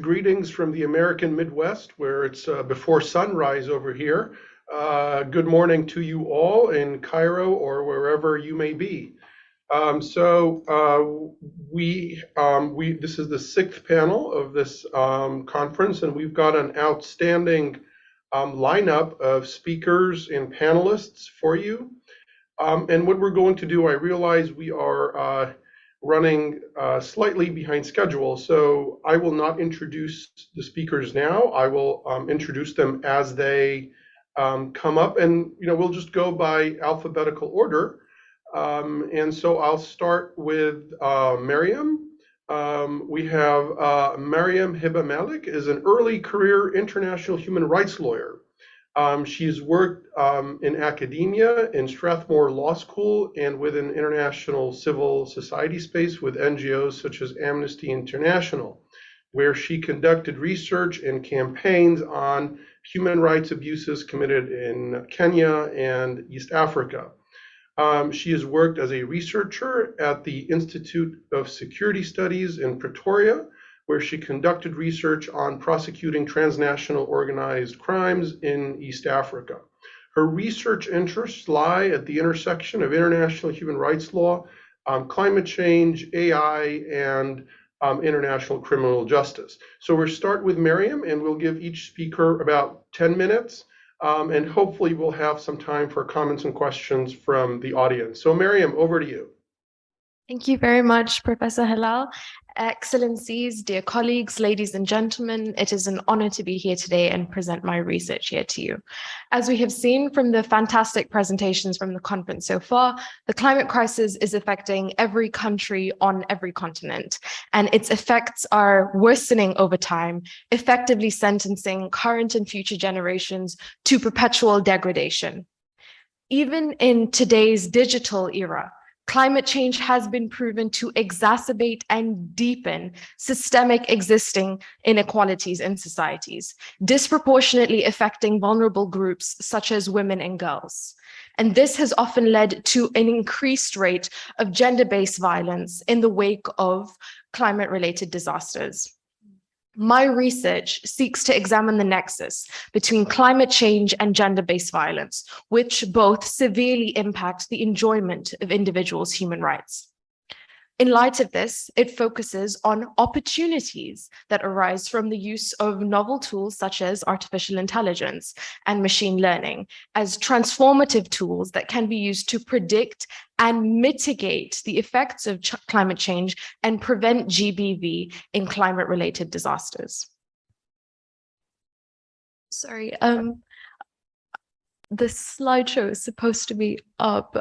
Greetings from the American Midwest, where it's before sunrise over here. Good morning to you all in Cairo or wherever you may be. This is the sixth panel of this conference, and we've got an outstanding lineup of speakers and panelists for you. And what we're going to do, I realize we are running slightly behind schedule, so I will not introduce the speakers now. I will introduce them as they come up, and we'll just go by alphabetical order. And so I'll start with Mariam. We have Mariam Hiba Malik is an early career international human rights lawyer. She's worked in academia, in Strathmore Law School, and within international civil society space with NGOs such as Amnesty International, where she conducted research and campaigns on human rights abuses committed in Kenya and East Africa. She has worked as a researcher at the Institute of Security Studies in Pretoria, where she conducted research on prosecuting transnational organized crimes in East Africa. Her research interests lie at the intersection of international human rights law, climate change, AI, and international criminal justice. So we'll start with Mariam, and we'll give each speaker about 10 minutes, and hopefully we'll have some time for comments and questions from the audience. So Mariam, over to you. Thank you very much, Professor Hilal. Excellencies, dear colleagues, ladies and gentlemen, it is an honor to be here today and present my research here to you. As we have seen from the fantastic presentations from the conference so far, the climate crisis is affecting every country on every continent, and its effects are worsening over time, effectively sentencing current and future generations to perpetual degradation. Even in today's digital era, climate change has been proven to exacerbate and deepen systemic existing inequalities in societies, disproportionately affecting vulnerable groups such as women and girls. And this has often led to an increased rate of gender-based violence in the wake of climate-related disasters. My research seeks to examine the nexus between climate change and gender-based violence, which both severely impact the enjoyment of individuals' human rights. In light of this, it focuses on opportunities that arise from the use of novel tools such as artificial intelligence and machine learning as transformative tools that can be used to predict and mitigate the effects of climate change and prevent GBV in climate-related disasters. Sorry, the slideshow is supposed to be up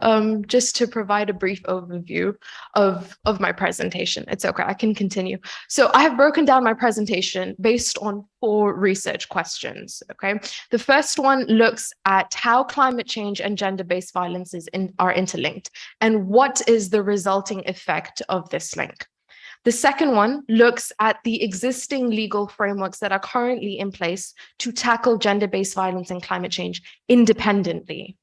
just to provide a brief overview of my presentation. It's okay, I can continue. So I have broken down my presentation based on 4 research questions, okay? The first one looks at how climate change and gender-based violence are interlinked, and what is the resulting effect of this link. The second one looks at the existing legal frameworks that are currently in place to tackle gender-based violence and climate change independently.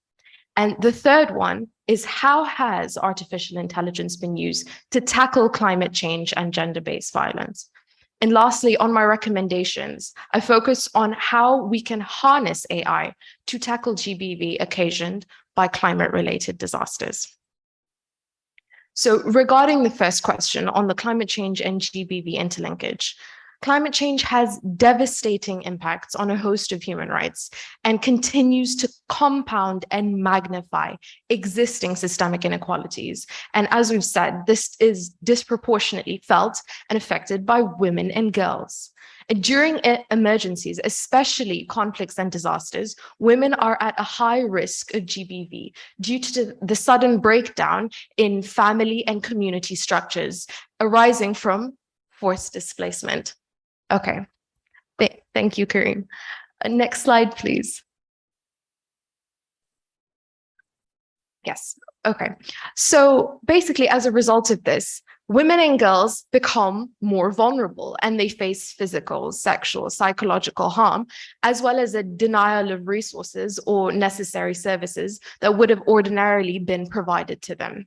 And the third one is how has artificial intelligence been used to tackle climate change and gender-based violence? And lastly, on my recommendations, I focus on how we can harness AI to tackle GBV occasioned by climate-related disasters. So regarding the first question on the climate change and GBV interlinkage, climate change has devastating impacts on a host of human rights and continues to compound and magnify existing systemic inequalities. And as we've said, this is disproportionately felt and affected by women and girls. During emergencies, especially conflicts and disasters, women are at a high risk of GBV due to the sudden breakdown in family and community structures arising from forced displacement. Okay, thank you, Kareem. Next slide, please. Yes, okay. So basically, as a result of this, women and girls become more vulnerable and they face physical, sexual, psychological harm, as well as a denial of resources or necessary services that would have ordinarily been provided to them.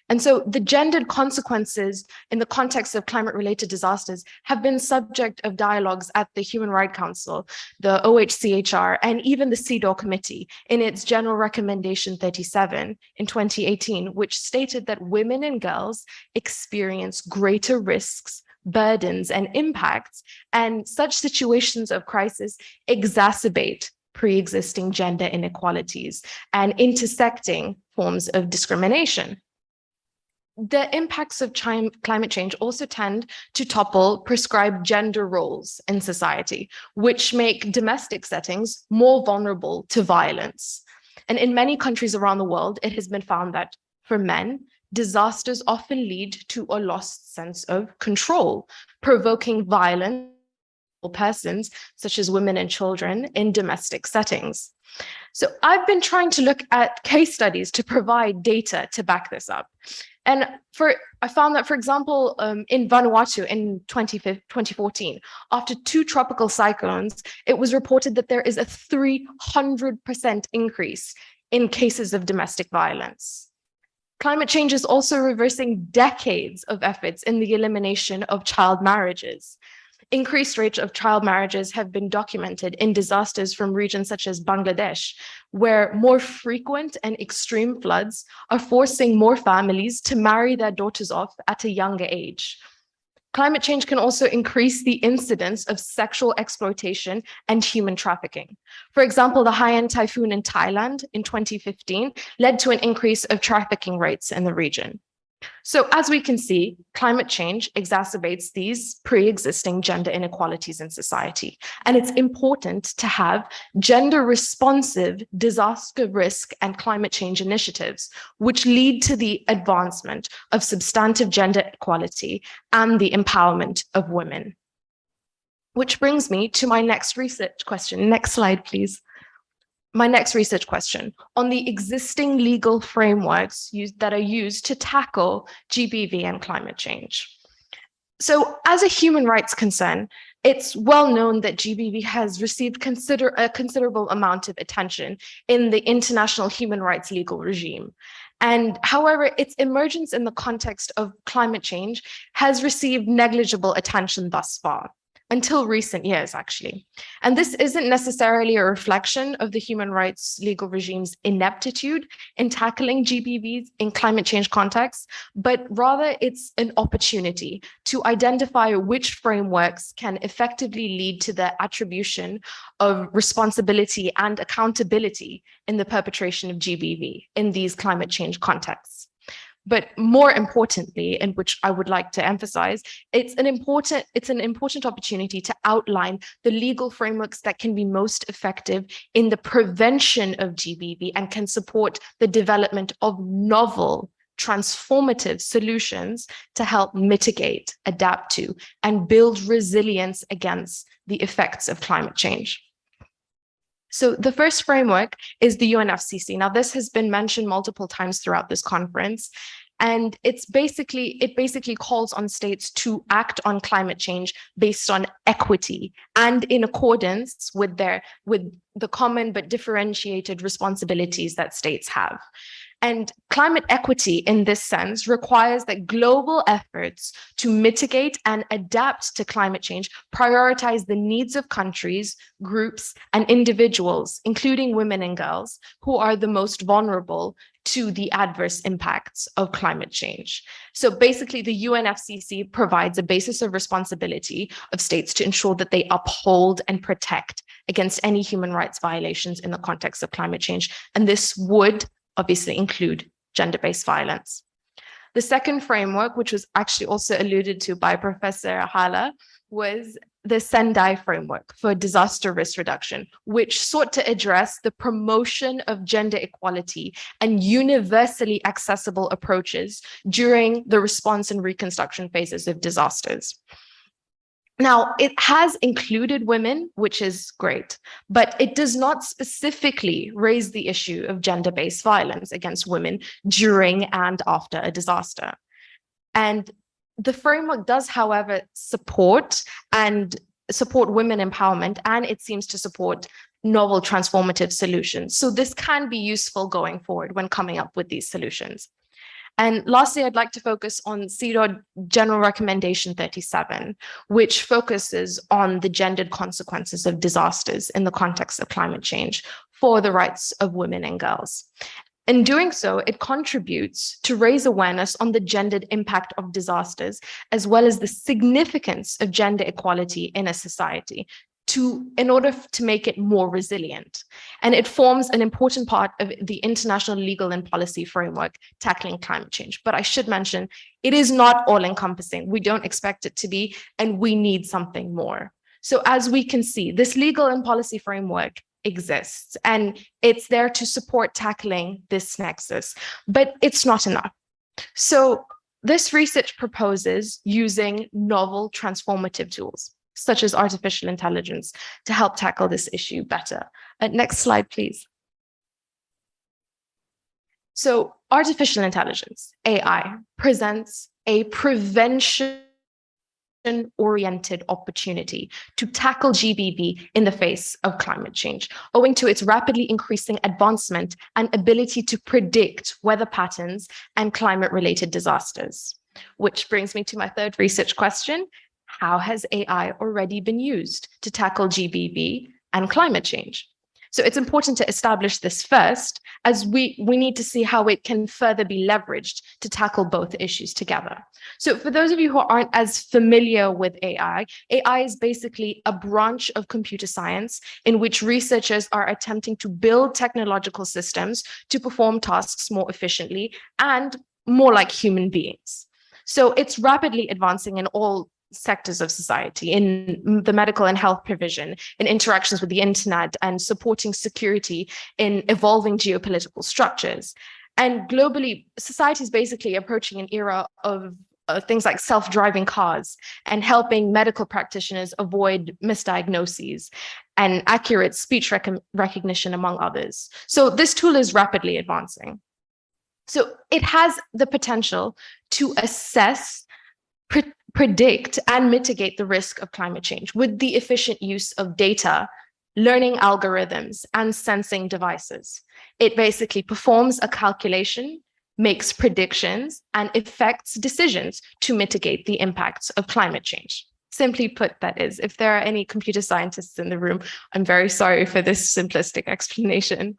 And so the gendered consequences in the context of climate-related disasters have been subject of dialogues at the Human Rights Council, the OHCHR, and even the CEDAW Committee in its General Recommendation 37 in 2018, which stated that women and girls experience greater risks, burdens, and impacts, and such situations of crisis exacerbate pre-existing gender inequalities and intersecting forms of discrimination. The impacts of climate change also tend to topple prescribed gender roles in society, which make domestic settings more vulnerable to violence. And in many countries around the world, it has been found that for men, disasters often lead to a lost sense of control, provoking violence persons, such as women and children, in domestic settings. So I've been trying to look at case studies to provide data to back this up. And I found that, for example, in Vanuatu in 2014, after 2 tropical cyclones, it was reported that there is a 300% increase in cases of domestic violence. Climate change is also reversing decades of efforts in the elimination of child marriages. Increased rates of child marriages have been documented in disasters from regions such as Bangladesh, where more frequent and extreme floods are forcing more families to marry their daughters off at a younger age. Climate change can also increase the incidence of sexual exploitation and human trafficking. For example, the Haiyan typhoon in Thailand in 2015 led to an increase of trafficking rates in the region. So as we can see, climate change exacerbates these pre-existing gender inequalities in society. And it's important to have gender-responsive disaster risk and climate change initiatives, which lead to the advancement of substantive gender equality and the empowerment of women. Which brings me to my next research question. Next slide, please. My next research question on the existing legal frameworks that are used to tackle GBV and climate change. So as a human rights concern, it's well known that GBV has received a considerable amount of attention in the international human rights legal regime. And however, its emergence in the context of climate change has received negligible attention thus far. Until recent years, actually. And this isn't necessarily a reflection of the human rights legal regime's ineptitude in tackling GBVs in climate change contexts, but rather it's an opportunity to identify which frameworks can effectively lead to the attribution of responsibility and accountability in the perpetration of GBV in these climate change contexts. But more importantly, and which I would like to emphasize, it's an important opportunity to outline the legal frameworks that can be most effective in the prevention of GBV and can support the development of novel, transformative solutions to help mitigate, adapt to, and build resilience against the effects of climate change. So the first framework is the UNFCCC. Now, this has been mentioned multiple times throughout this conference, and it basically calls on states to act on climate change based on equity and in accordance with the common but differentiated responsibilities that states have. And climate equity in this sense requires that global efforts to mitigate and adapt to climate change prioritize the needs of countries, groups, and individuals, including women and girls, who are the most vulnerable to the adverse impacts of climate change. So basically, the UNFCCC provides a basis of responsibility of states to ensure that they uphold and protect against any human rights violations in the context of climate change. And this would obviously include gender-based violence. The second framework, which was actually also alluded to by Professor Hala, was the Sendai framework for disaster risk reduction, which sought to address the promotion of gender equality and universally accessible approaches during the response and reconstruction phases of disasters. Now, it has included women, which is great, but it does not specifically raise the issue of gender-based violence against women during and after a disaster. And the framework does, however, support women empowerment, and it seems to support novel transformative solutions. So this can be useful going forward when coming up with these solutions. And lastly, I'd like to focus on CDOD General Recommendation 37, which focuses on the gendered consequences of disasters in the context of climate change for the rights of women and girls. In doing so, it contributes to raise awareness on the gendered impact of disasters, as well as the significance of gender equality in a society in order to make it more resilient. And it forms an important part of the international legal and policy framework tackling climate change. But I should mention, it is not all encompassing. We don't expect it to be, and we need something more. So as we can see, this legal and policy framework exists, and it's there to support tackling this nexus, but it's not enough. So this research proposes using novel transformative tools, such as artificial intelligence, to help tackle this issue better. Next slide, please. So artificial intelligence, AI, presents a prevention-oriented opportunity to tackle GBV in the face of climate change, owing to its rapidly increasing advancement and ability to predict weather patterns and climate-related disasters. Which brings me to my third research question. How has AI already been used to tackle GBV and climate change? So it's important to establish this first, as we need to see how it can further be leveraged to tackle both issues together. So for those of you who aren't as familiar with AI is basically a branch of computer science in which researchers are attempting to build technological systems to perform tasks more efficiently and more like human beings. So it's rapidly advancing in all sectors of society, in the medical and health provision, in interactions with the internet, and supporting security in evolving geopolitical structures. And globally, society is basically approaching an era of things like self-driving cars and helping medical practitioners avoid misdiagnoses and accurate speech recognition, among others. So this tool is rapidly advancing. So it has the potential to assess, predict, and mitigate the risk of climate change with the efficient use of data, learning algorithms, and sensing devices. It basically performs a calculation, makes predictions, and effects decisions to mitigate the impacts of climate change. Simply put, that is, if there are any computer scientists in the room, I'm very sorry for this simplistic explanation.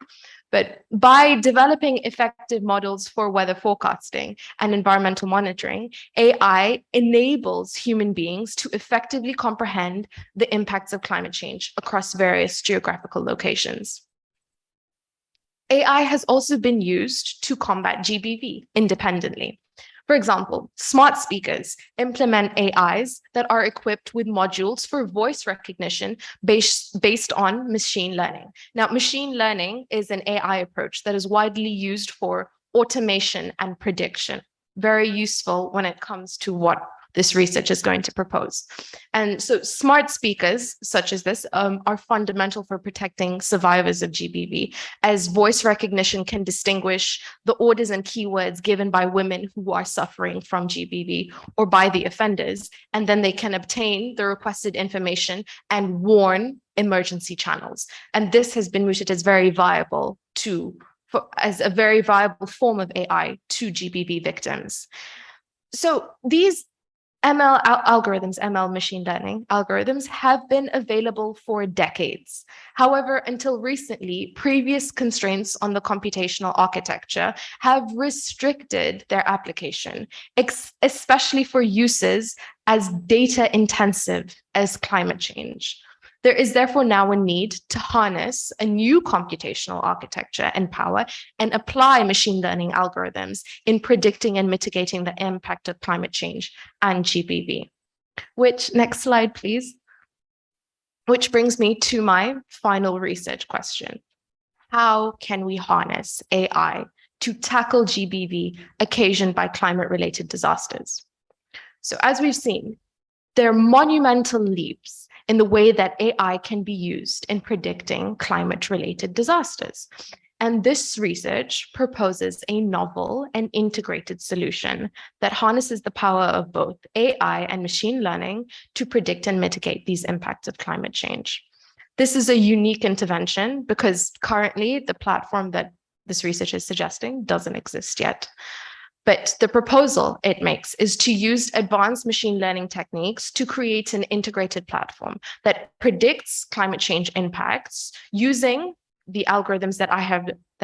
But by developing effective models for weather forecasting and environmental monitoring, AI enables human beings to effectively comprehend the impacts of climate change across various geographical locations. AI has also been used to combat GBV independently. For example, smart speakers implement AIs that are equipped with modules for voice recognition based on machine learning. Now, machine learning is an AI approach that is widely used for automation and prediction. Very useful when it comes to what this research is going to propose. And so smart speakers such as this are fundamental for protecting survivors of GBV, as voice recognition can distinguish the orders and keywords given by women who are suffering from GBV or by the offenders, and then they can obtain the requested information and warn emergency channels. And this has been mooted as very viable as a very viable form of AI to GBV victims. So these ML algorithms, ML machine learning algorithms, have been available for decades. However, until recently, previous constraints on the computational architecture have restricted their application, especially for uses as data intensive as climate change. There is therefore now a need to harness a new computational architecture and power and apply machine learning algorithms in predicting and mitigating the impact of climate change and GBV. Next slide, please. Which brings me to my final research question. How can we harness AI to tackle GBV occasioned by climate-related disasters? So as we've seen, there are monumental leaps in the way that AI can be used in predicting climate-related disasters. And this research proposes a novel and integrated solution that harnesses the power of both AI and machine learning to predict and mitigate these impacts of climate change. This is a unique intervention because currently the platform that this research is suggesting doesn't exist yet. But the proposal it makes is to use advanced machine learning techniques to create an integrated platform that predicts climate change impacts using the algorithms that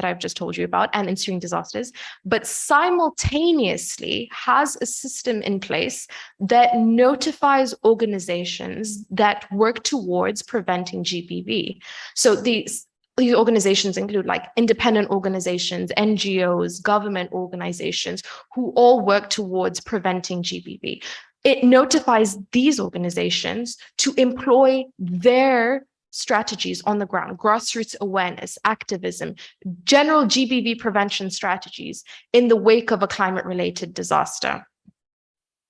I've just told you about and ensuing disasters, but simultaneously has a system in place that notifies organizations that work towards preventing GBV. So these organizations include like independent organizations, NGOs, government organizations who all work towards preventing GBV. It notifies these organizations to employ their strategies on the ground, grassroots awareness, activism, general GBV prevention strategies in the wake of a climate-related disaster.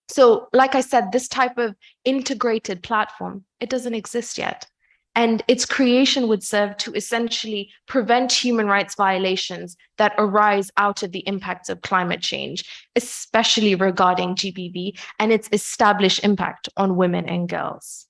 So, like I said, this type of integrated platform, it doesn't exist yet. And its creation would serve to essentially prevent human rights violations that arise out of the impacts of climate change, especially regarding GBV and its established impact on women and girls.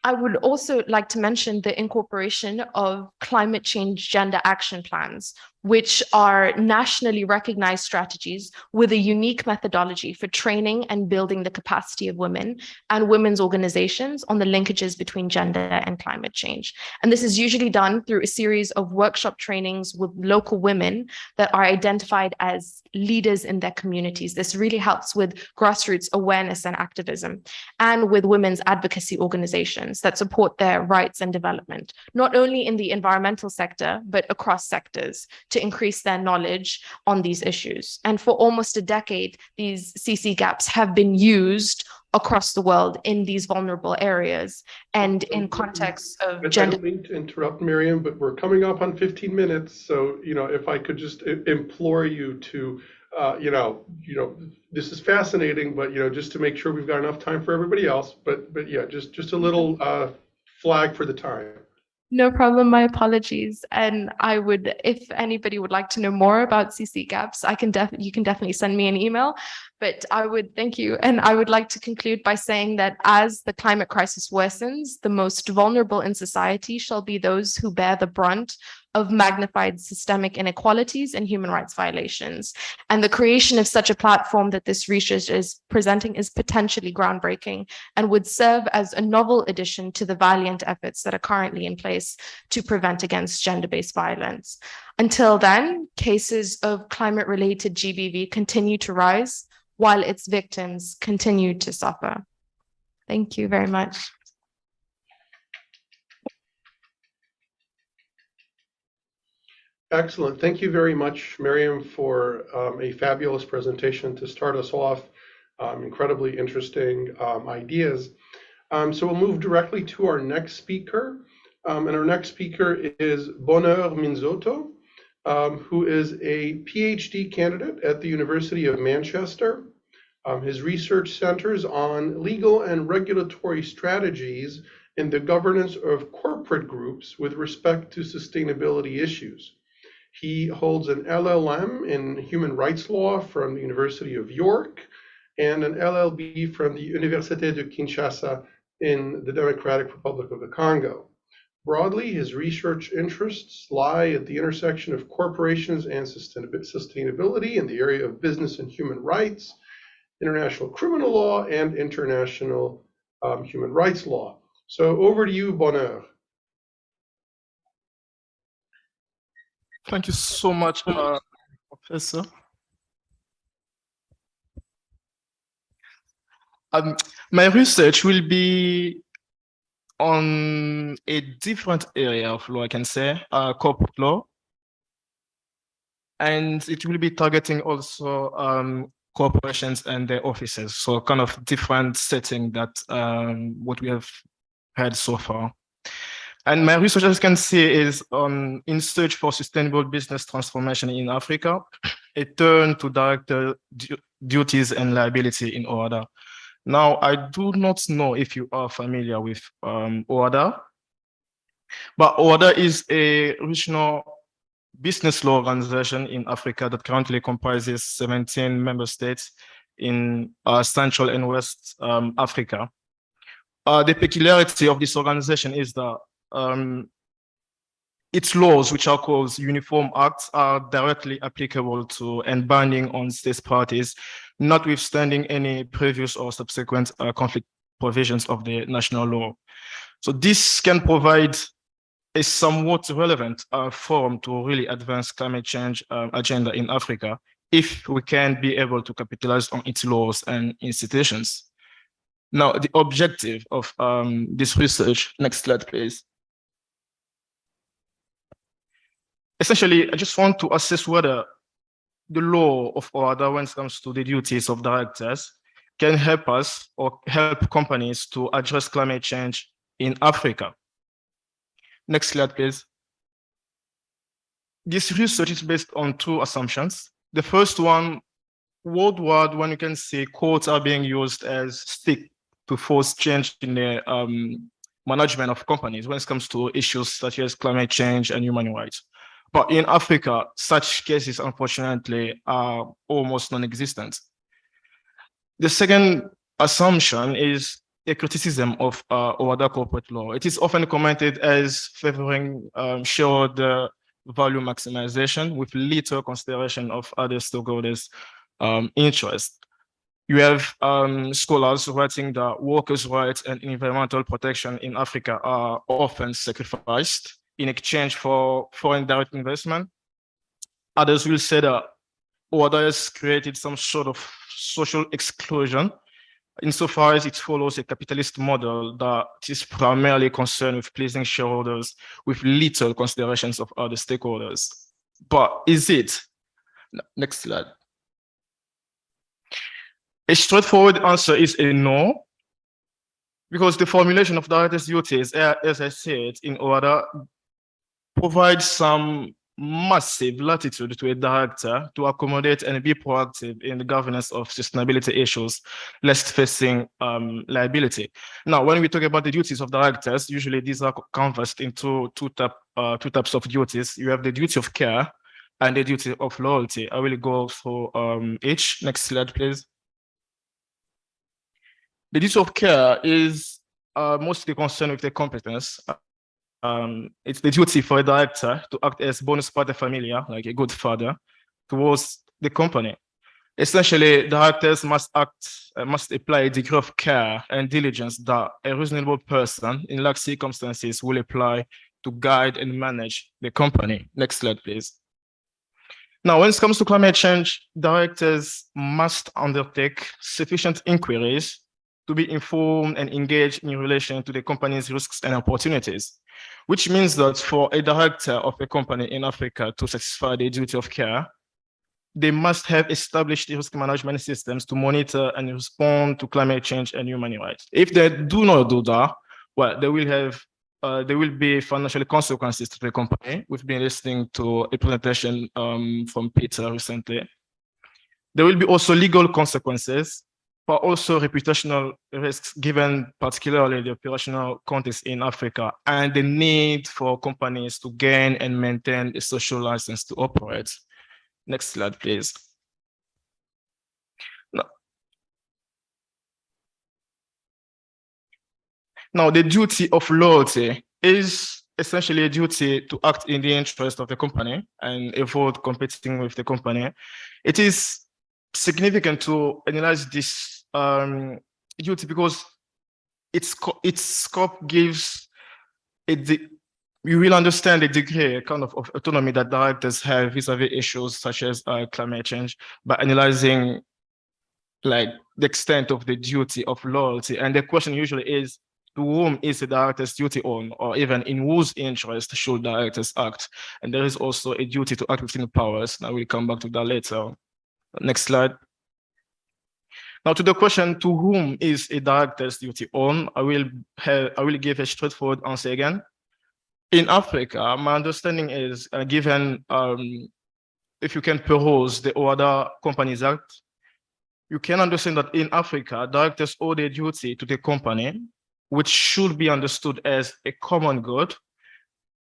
I would also like to mention the incorporation of climate change gender action plans, which are nationally recognized strategies with a unique methodology for training and building the capacity of women and women's organizations on the linkages between gender and climate change. And this is usually done through a series of workshop trainings with local women that are identified as leaders in their communities. This really helps with grassroots awareness and activism, and with women's advocacy organizations that support their rights and development, not only in the environmental sector, but across sectors, to increase their knowledge on these issues. And for almost a decade, these CC gaps have been used across the world in these vulnerable areas and in context of gender. I don't mean to interrupt, Miriam, but we're coming up on 15 minutes. So, if I could just implore you to, this is fascinating, but, just to make sure we've got enough time for everybody else. But yeah, just a little flag for the time. No problem, my apologies. And I would, if anybody would like to know more about CC gaps, you can definitely send me an email, but I would thank you. And I would like to conclude by saying that as the climate crisis worsens, the most vulnerable in society shall be those who bear the brunt of magnified systemic inequalities and human rights violations. And the creation of such a platform that this research is presenting is potentially groundbreaking and would serve as a novel addition to the valiant efforts that are currently in place to prevent against gender-based violence. Until then, cases of climate-related GBV continue to rise while its victims continue to suffer. Thank you very much. Excellent. Thank you very much, Miriam, for a fabulous presentation to start us off. Incredibly interesting ideas. So we'll move directly to our next speaker. And our next speaker is Bonheur Minzoto, who is a PhD candidate at the University of Manchester. His research centers on legal and regulatory strategies in the governance of corporate groups with respect to sustainability issues. He holds an LLM in human rights law from the University of York and an LLB from the Université de Kinshasa in the Democratic Republic of the Congo. Broadly, his research interests lie at the intersection of corporations and sustainability in the area of business and human rights, international criminal law, and international human rights law. So over to you, Bonheur. Thank you so much, Professor. My research will be on a different area of law, I can say, corporate law. And it will be targeting also corporations and their offices. So kind of different setting that what we have had so far. And my research, as you can see, is in search for sustainable business transformation in Africa, a turn to director duties and liability in OHADA. Now, I do not know if you are familiar with OHADA, but OHADA is a regional business law organization in Africa that currently comprises 17 member states in Central and West Africa. The peculiarity of this organization is that its laws, which are called Uniform Acts, are directly applicable to and binding on state parties, notwithstanding any previous or subsequent conflict provisions of the national law. So this can provide a somewhat relevant forum to really advance climate change agenda in Africa, if we can be able to capitalize on its laws and institutions. Now, the objective of this research, next slide, please. Essentially, I just want to assess whether the law of OHADA, when it comes to the duties of directors, can help us or help companies to address climate change in Africa. Next slide, please. This research is based on two assumptions. The first one, worldwide, when you can see quotes are being used as stick to force change in the management of companies when it comes to issues such as climate change and human rights. But in Africa, such cases, unfortunately, are almost non-existent. The second assumption is a criticism of OHADA corporate law. It is often commented as favoring shareholder value maximization with little consideration of other stakeholders' interests. You have scholars writing that workers' rights and environmental protection in Africa are often sacrificed in exchange for foreign direct investment. Others will say that OHADA has created some sort of social exclusion insofar as it follows a capitalist model that is primarily concerned with pleasing shareholders with little considerations of other stakeholders. But is it? Next slide. A straightforward answer is a no, because the formulation of directors' duties, as I said, in OHADA, provides some massive latitude to a director to accommodate and be proactive in the governance of sustainability issues, lest facing liability. Now, when we talk about the duties of directors, usually these are canvassed into two types of duties. You have the duty of care and the duty of loyalty. I will go through each. Next slide, please. The duty of care is mostly concerned with the competence. It's the duty for a director to act as bonus pater familia, like a good father, towards the company. Essentially, directors must apply a degree of care and diligence that a reasonable person in like circumstances will apply to guide and manage the company. Next slide, please. Now, when it comes to climate change, directors must undertake sufficient inquiries to be informed and engaged in relation to the company's risks and opportunities, which means that for a director of a company in Africa to satisfy the duty of care, they must have established risk management systems to monitor and respond to climate change and human rights. If they do not do that, well, there will be financial consequences to the company. We've been listening to a presentation from Peter recently. There will be also legal consequences, but also reputational risks, given particularly the operational context in Africa and the need for companies to gain and maintain a social license to operate. Next slide, please. Now, the duty of loyalty is essentially a duty to act in the interest of the company and avoid competing with the company. It is significant to analyze this duty because its scope gives you will understand the degree kind of autonomy that directors have vis-a-vis issues such as climate change by analyzing like the extent of the duty of loyalty. And the question usually is, to whom is the director's duty on, or even in whose interest should directors act? And there is also a duty to act within powers. Now we'll come back to that later. Next slide. Now, to the question, to whom is a director's duty on, I will give a straightforward answer again. In Africa, my understanding is, given if you can peruse the OHADA Companies Act, you can understand that in Africa, directors owe their duty to the company, which should be understood as a common good,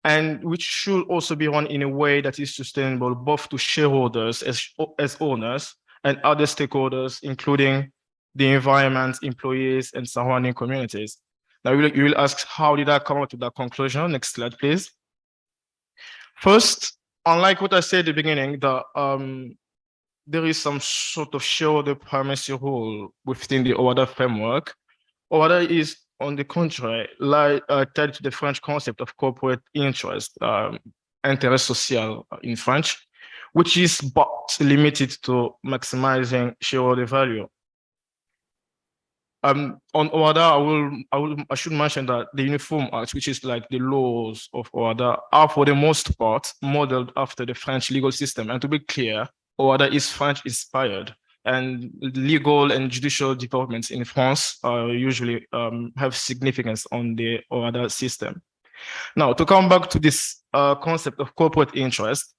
and which should also be run in a way that is sustainable both to shareholders as owners and other stakeholders, including the environment, employees, and surrounding communities. Now, you will ask, how did I come up to that conclusion? Next slide, please. First, unlike what I said at the beginning, there is some sort of shareholder primacy rule within the OHADA framework. OHADA is, on the contrary, tied to the French concept of corporate interest, intérêt social in French, which is but limited to maximizing shareholder value. On OHADA, I should mention that the Uniform Act, which is like the laws of OHADA, are for the most part modeled after the French legal system. And to be clear, OHADA is French inspired, and legal and judicial departments in France usually have significance on the OHADA system. Now, to come back to this concept of corporate interest,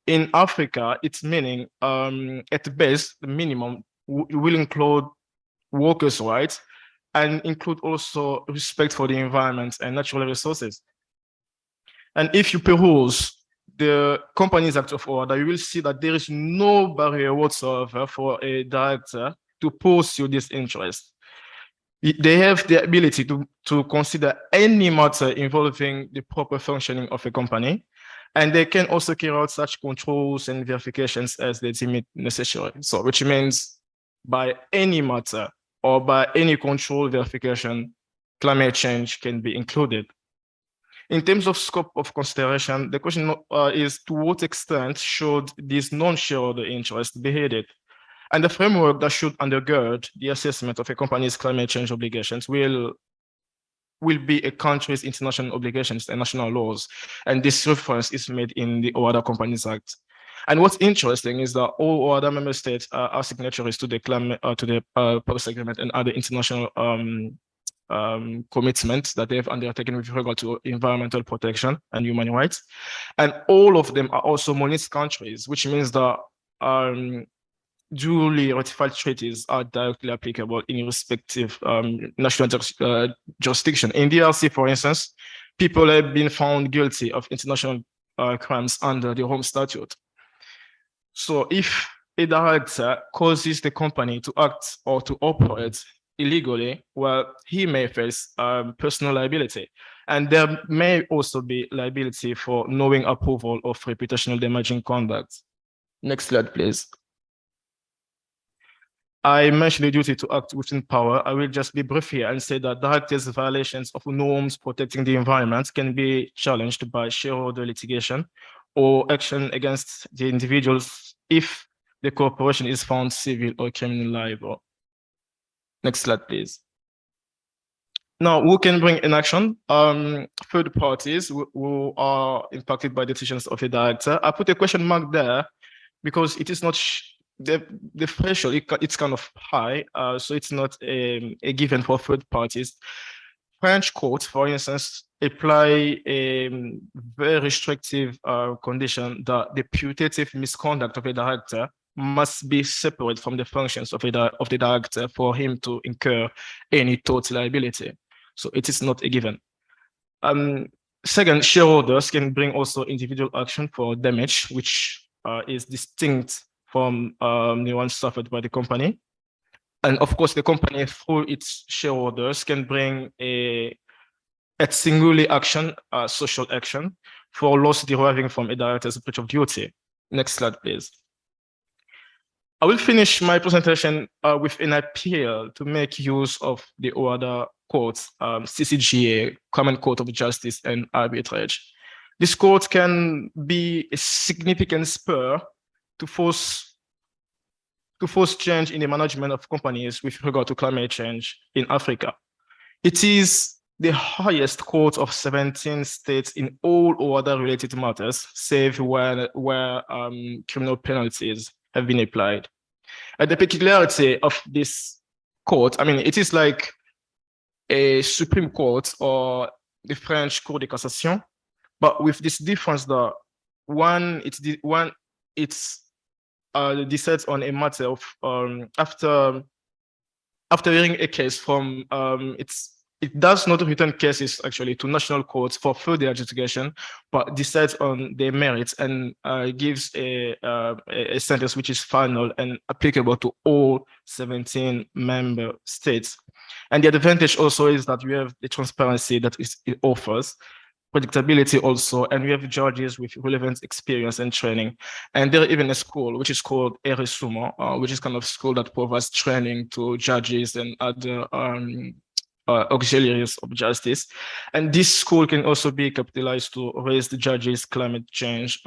in Africa, its meaning, at best, the minimum will include workers' rights and include also respect for the environment and natural resources. And if you peruse the Companies Act of OHADA, you will see that there is no barrier whatsoever for a director to pursue this interest. They have the ability to consider any matter involving the proper functioning of a company, and they can also carry out such controls and verifications as they deem it necessary. So, which means by any matter or by any control verification, climate change can be included. In terms of scope of consideration, the question is to what extent should these non-shareholder interests be heeded? And the framework that should undergird the assessment of a company's climate change obligations will be a country's international obligations and national laws. And this reference is made in the OHADA Companies Act. And what's interesting is that all OHADA member states are signatories to the Paris Agreement and other international commitments that they have undertaken with regard to environmental protection and human rights. And all of them are also monist countries, which means that duly ratified treaties are directly applicable in respective national jurisdiction. In DRC, for instance, people have been found guilty of international crimes under the Rome Statute. So if a director causes the company to act or to operate illegally, well, he may face personal liability. And there may also be liability for knowing approval of reputational damaging conduct. Next slide, please. I mentioned the duty to act within power. I will just be brief here and say that directors' violations of norms protecting the environment can be challenged by shareholder litigation or action against the individuals if the corporation is found civil or criminal liable. Next slide, please. Now, who can bring in action? Third parties who are impacted by decisions of a director. I put a question mark there because it is not the threshold. It's kind of high, so it's not a given for third parties. French courts, for instance, apply a very restrictive condition that the putative misconduct of a director must be separate from the functions of the director for him to incur any tort liability. So it is not a given. Second, shareholders can bring also individual action for damage, which is distinct from the one suffered by the company. And of course, the company through its shareholders can bring a singularly action, social action, for loss deriving from a director's breach of duty. Next slide, please. I will finish my presentation with an appeal to make use of the OHADA courts, CCJA, Common Court of Justice and Arbitrage. This court can be a significant spur to force change in the management of companies with regard to climate change in Africa. It is the highest court of 17 states in all OHADA related matters, save where criminal penalties have been applied. And the peculiarity of this court, I mean, it is like a Supreme Court or the French Cour de Cassation, but with this difference that it's decides on a matter of after hearing a case from it does not return cases actually to national courts for further adjudication, but decides on their merits and gives a sentence which is final and applicable to all 17 member states. And the advantage also is that you have the transparency that it offers. predictability also, and we have judges with relevant experience and training. And there even a school which is called Eresumo, which is kind of school that provides training to judges and other auxiliaries of justice. And this school can also be capitalized to raise the judges' climate change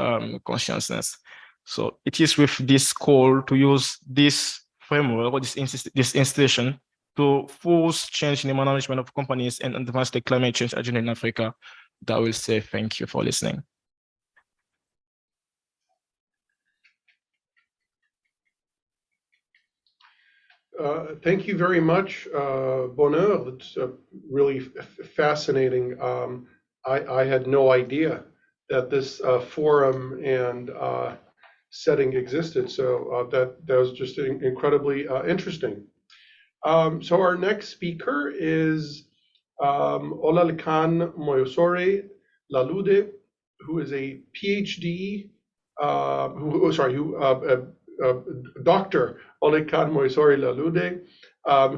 consciousness. So it is with this call to use this framework or this institution to force change in the management of companies and advance the climate change agenda in Africa that I will say thank you for listening. Thank you very much, Bonheur. That's really fascinating. I had no idea that this forum and setting existed, so that was just incredibly interesting. So our next speaker is Olalekan Moyosore Lalude, who is a PhD, Dr. Olalekan Moyosore Lalude,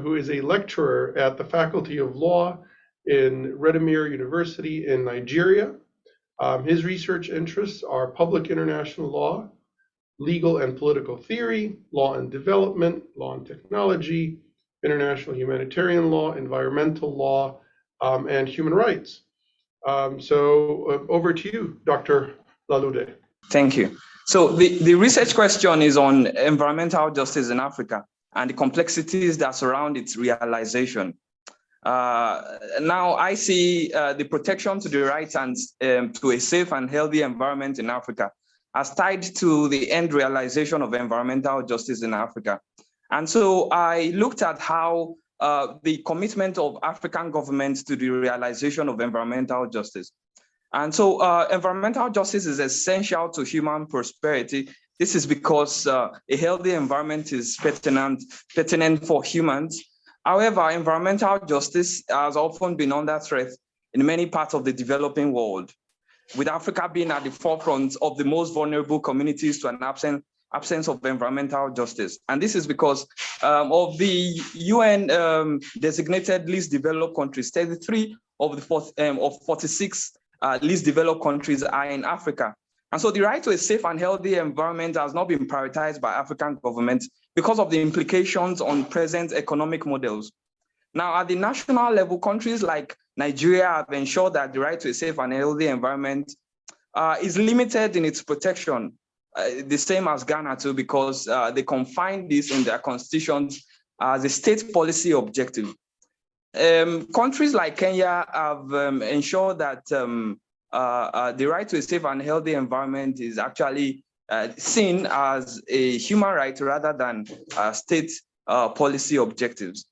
who is a lecturer at the Faculty of Law in Redimere University in Nigeria. His research interests are public international law, legal and political theory, law and development, law and technology, international humanitarian law, environmental law, and human rights. So over to you, Dr. Lalude. Thank you. So the research question is on environmental justice in Africa and the complexities that surround its realization. Now I see the protection to the rights and to a safe and healthy environment in Africa as tied to the end realization of environmental justice in Africa. And so I looked at how the commitment of African governments to the realization of environmental justice. And so environmental justice is essential to human prosperity. This is because a healthy environment is pertinent for humans. However, environmental justice has often been under threat in many parts of the developing world, with Africa being at the forefront of the most vulnerable communities to an absence of environmental justice. And this is because of the UN designated least developed countries. 33 of the 46 least developed countries are in Africa. And so the right to a safe and healthy environment has not been prioritized by African governments because of the implications on present economic models. Now, at the national level, countries like Nigeria have ensured that the right to a safe and healthy environment is limited in its protection, the same as Ghana too, because they confine this in their constitutions as a state policy objective. Countries like Kenya have ensured that the right to a safe and healthy environment is actually seen as a human right rather than state policy objectives.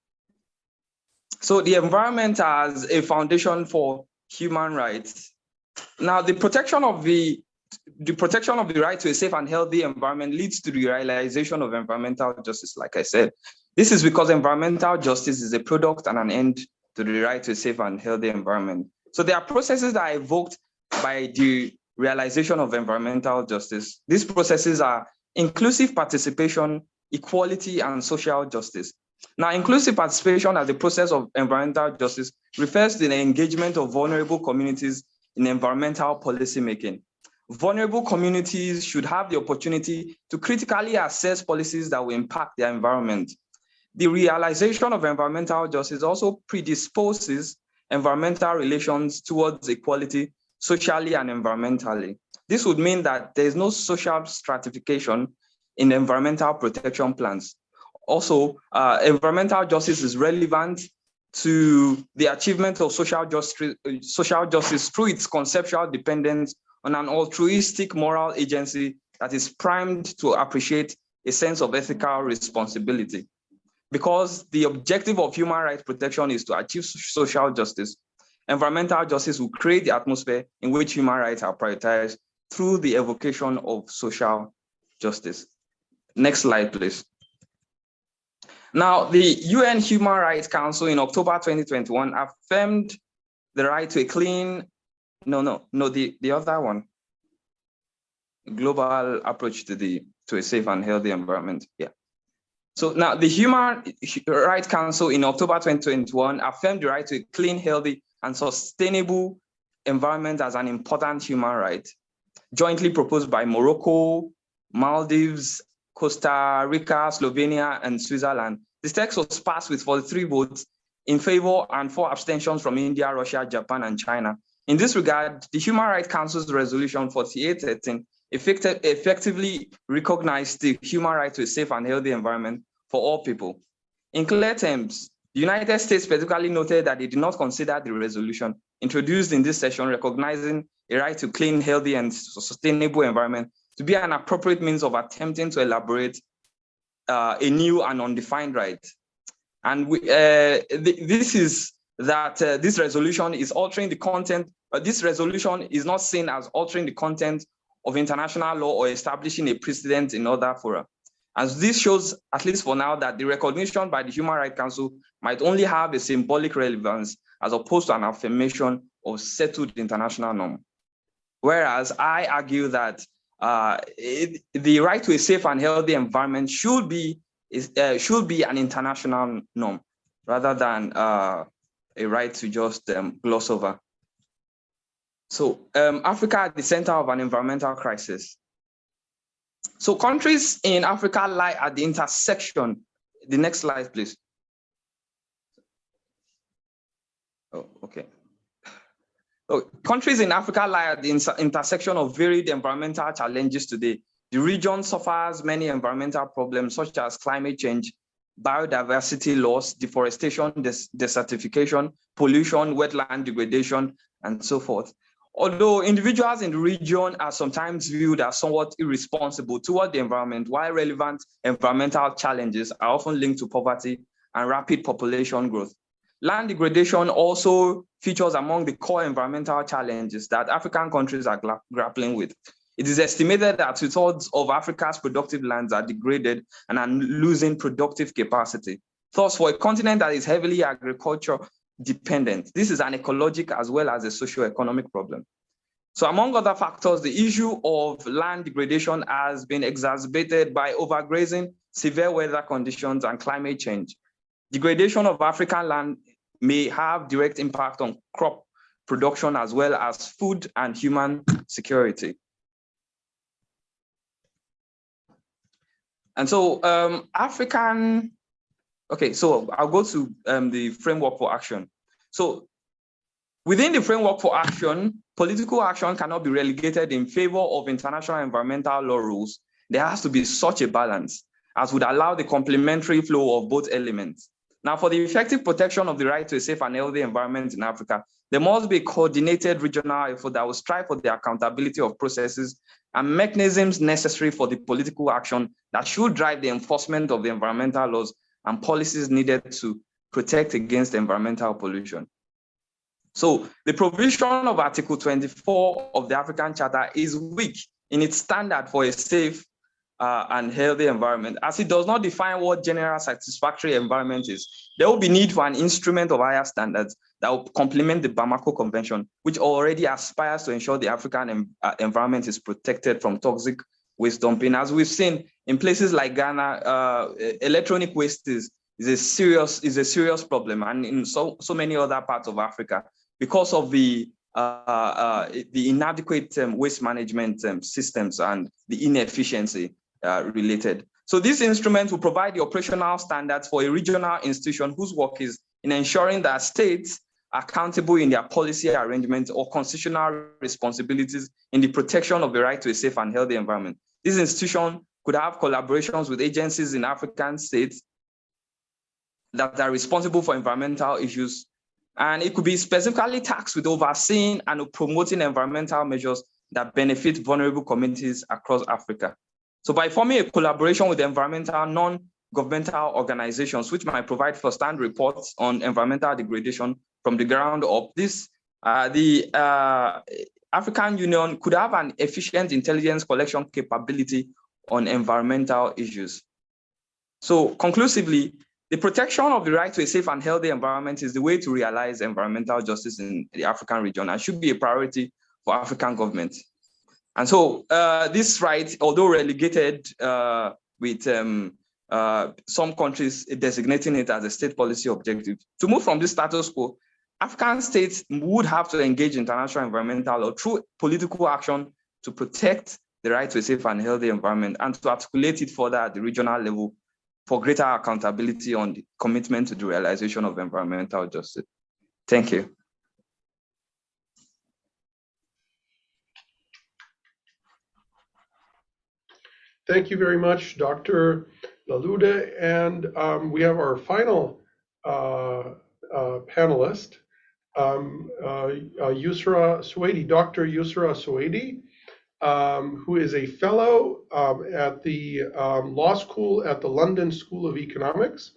So the environment as a foundation for human rights. Now, the protection of the right to a safe and healthy environment leads to the realization of environmental justice, like I said. This is because environmental justice is a product and an end to the right to a safe and healthy environment. So there are processes that are evoked by the realization of environmental justice. These processes are inclusive participation, equality, and social justice. Now, inclusive participation as a process of environmental justice refers to the engagement of vulnerable communities in environmental policy making. Vulnerable communities should have the opportunity to critically assess policies that will impact their environment. The realization of environmental justice also predisposes environmental relations towards equality, socially and environmentally. This would mean that there is no social stratification in environmental protection plans. Also, environmental justice is relevant to the achievement of social justice through its conceptual dependence on an altruistic moral agency that is primed to appreciate a sense of ethical responsibility. Because the objective of human rights protection is to achieve social justice, environmental justice will create the atmosphere in which human rights are prioritized through the evocation of social justice. Next slide, please. Now, the UN Human Rights Council in October 2021 affirmed the right to a clean, the other one, global approach to a safe and healthy environment. Yeah. So now the Human Rights Council in October 2021 affirmed the right to a clean, healthy, and sustainable environment as an important human right, jointly proposed by Morocco, Maldives, Costa Rica, Slovenia, and Switzerland. This text was passed with 43 votes in favor and 4 abstentions from India, Russia, Japan, and China. In this regard, the Human Rights Council's resolution 4813 effectively recognized the human right to a safe and healthy environment for all people. In clear terms, the United States specifically noted that they did not consider the resolution introduced in this session recognizing a right to clean, healthy, and sustainable environment to be an appropriate means of attempting to elaborate a new and undefined right. And this resolution is altering the content. This resolution is not seen as altering the content of international law or establishing a precedent in other fora. As this shows, at least for now, that the recognition by the Human Rights Council might only have a symbolic relevance as opposed to an affirmation of settled international norm. Whereas I argue that the right to a safe and healthy environment should be an international norm rather than a right to just gloss over. So Africa at the center of an environmental crisis. So countries in Africa lie at the intersection. The next slide, please. Oh, okay. So countries in Africa lie at the intersection of varied environmental challenges today. The region suffers many environmental problems such as climate change, biodiversity loss, deforestation, desertification, pollution, wetland degradation, and so forth. Although individuals in the region are sometimes viewed as somewhat irresponsible toward the environment, while relevant environmental challenges are often linked to poverty and rapid population growth. Land degradation also features among the core environmental challenges that African countries are grappling with. It is estimated that 2/3 of Africa's productive lands are degraded and are losing productive capacity. Thus, for a continent that is heavily agriculture dependent, this is an ecologic as well as a socio-economic problem. So among other factors, the issue of land degradation has been exacerbated by overgrazing, severe weather conditions, and climate change. Degradation of African land may have direct impact on crop production as well as food and human security. And so so I'll go to the framework for action. So within the framework for action, political action cannot be relegated in favor of international environmental law rules. There has to be such a balance as would allow the complementary flow of both elements. Now, for the effective protection of the right to a safe and healthy environment in Africa, there must be a coordinated regional effort that will strive for the accountability of processes and mechanisms necessary for the political action that should drive the enforcement of the environmental laws and policies needed to protect against environmental pollution. So the provision of Article 24 of the African Charter is weak in its standard for a safe and healthy environment, as it does not define what general satisfactory environment is. There will be need for an instrument of higher standards that will complement the Bamako Convention, which already aspires to ensure the African environment is protected from toxic waste dumping. As we've seen in places like Ghana, electronic waste is a serious problem, and in so many other parts of Africa, because of the inadequate waste management systems and the inefficiency related. So this instrument will provide the operational standards for a regional institution whose work is in ensuring that states are accountable in their policy arrangements or constitutional responsibilities in the protection of the right to a safe and healthy environment. This institution could have collaborations with agencies in African states that are responsible for environmental issues, and it could be specifically tasked with overseeing and promoting environmental measures that benefit vulnerable communities across Africa. So by forming a collaboration with environmental non-governmental organizations, which might provide first-hand reports on environmental degradation from the ground up, the African Union could have an efficient intelligence collection capability on environmental issues. So conclusively, the protection of the right to a safe and healthy environment is the way to realize environmental justice in the African region and should be a priority for African governments. And so this right, although relegated with some countries designating it as a state policy objective, to move from this status quo African states would have to engage international environmental law through political action to protect the right to a safe and healthy environment and to articulate it further at the regional level for greater accountability on the commitment to the realization of environmental justice. Thank you. Thank you very much, Dr. Lalude. And we have our final panelist, Yusra Suwaidi, Dr. Yusra Suwaidi, who is a fellow at the law school at the London School of Economics.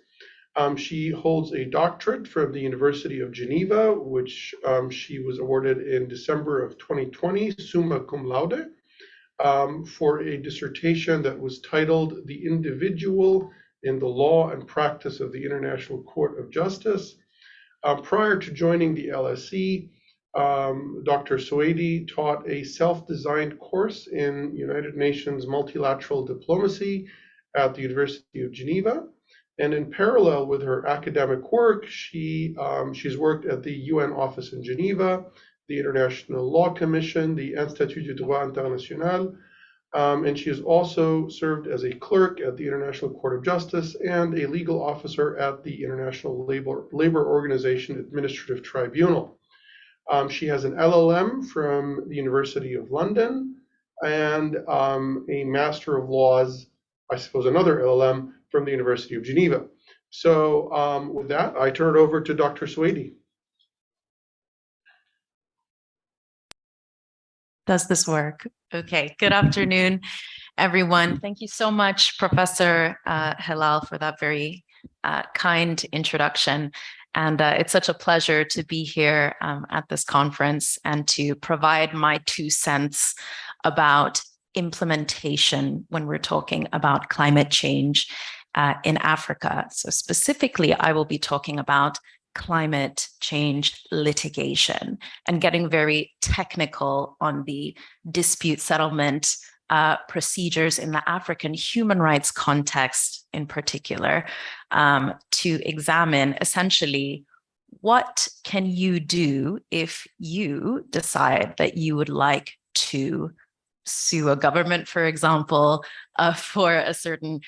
She holds a doctorate from the University of Geneva, which she was awarded in December of 2020, summa cum laude, for a dissertation that was titled "The Individual in the Law and Practice of the International Court of Justice." Prior to joining the LSE, Dr. Suwaidi taught a self-designed course in United Nations multilateral diplomacy at the University of Geneva. And in parallel with her academic work, she's worked at the UN office in Geneva, the International Law Commission, the Institut du Droit International, and she has also served as a clerk at the International Court of Justice and a legal officer at the International Labor Organization Administrative Tribunal. She has an LLM from the University of London and a Master of Laws, I suppose another LLM, from the University of Geneva. So with that, I turn it over to Dr. Suwaidi. Does this work? Okay, good afternoon, everyone. Thank you so much, Professor Helal, for that very kind introduction. And it's such a pleasure to be here at this conference and to provide my 2 cents about implementation when we're talking about climate change in Africa. So specifically, I will be talking about climate change litigation and getting very technical on the dispute settlement procedures in the African human rights context in particular, to examine essentially what can you do if you decide that you would like to sue a government, for example, for a certain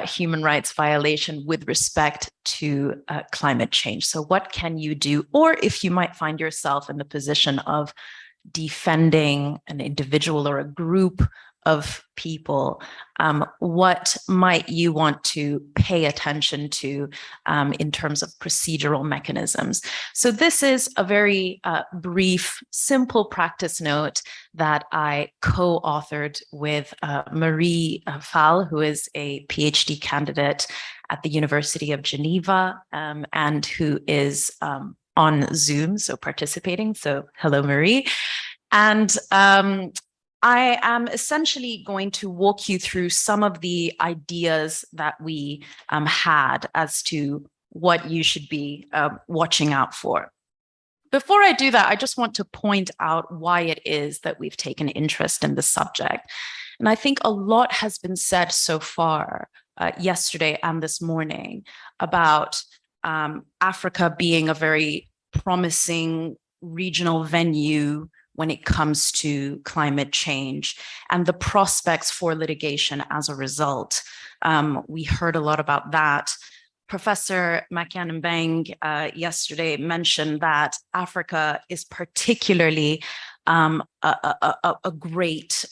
human rights violation with respect to climate change. So what can you do? Or if you might find yourself in the position of defending an individual or a group of people, what might you want to pay attention to in terms of procedural mechanisms? So this is a very brief, simple practice note that I co-authored with Marie Fall, who is a PhD candidate at the University of Geneva and who is on Zoom, so participating. So hello, Marie. And I am essentially going to walk you through some of the ideas that we had as to what you should be watching out for. Before I do that, I just want to point out why it is that we've taken interest in the subject. And I think a lot has been said so far yesterday and this morning about Africa being a very promising regional venue when it comes to climate change and the prospects for litigation as a result. We heard a lot about that. Professor Makian yesterday mentioned that Africa is particularly a great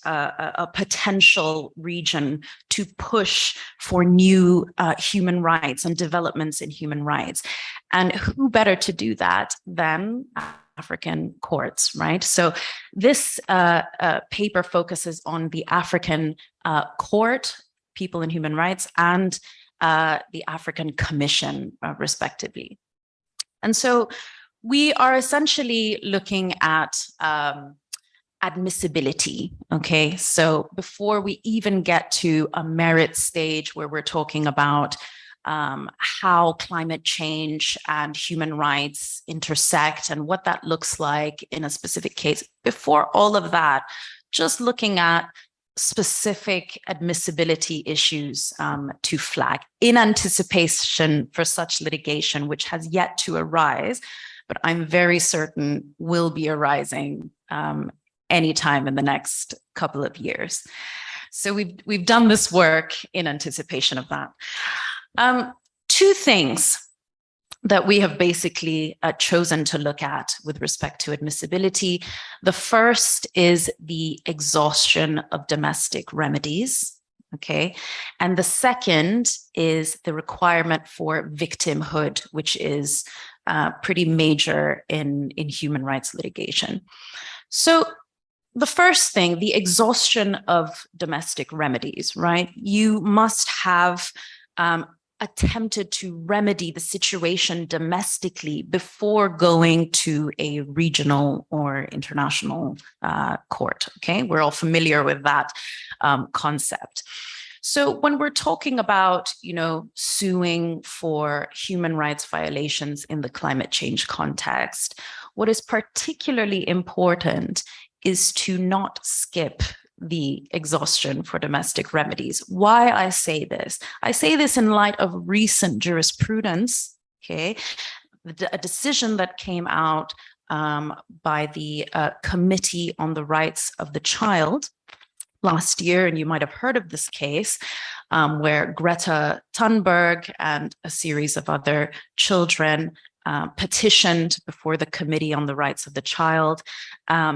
potential region to push for new human rights and developments in human rights. And who better to do that than African courts, right? So this paper focuses on the African Court, People and Human Rights, and the African Commission, respectively. And so we are essentially looking at admissibility, okay? So before we even get to a merit stage where we're talking about how climate change and human rights intersect and what that looks like in a specific case. Before all of that, just looking at specific admissibility issues to flag in anticipation for such litigation, which has yet to arise. but I'm very certain will be arising anytime in the next couple of years. So we've done this work in anticipation of that. Two things that we have basically chosen to look at with respect to admissibility. The first is the exhaustion of domestic remedies. Okay. And the second is the requirement for victimhood, which is pretty major in human rights litigation. So the first thing, the exhaustion of domestic remedies, right? You must have attempted to remedy the situation domestically before going to a regional or international court. Okay, we're all familiar with that concept. So when we're talking about, suing for human rights violations in the climate change context, what is particularly important is to not skip the exhaustion for domestic remedies. Why I say this? I say this in light of recent jurisprudence, okay? A decision that came out by the Committee on the Rights of the Child last year, and you might have heard of this case, where Greta Thunberg and a series of other children petitioned before the Committee on the Rights of the Child,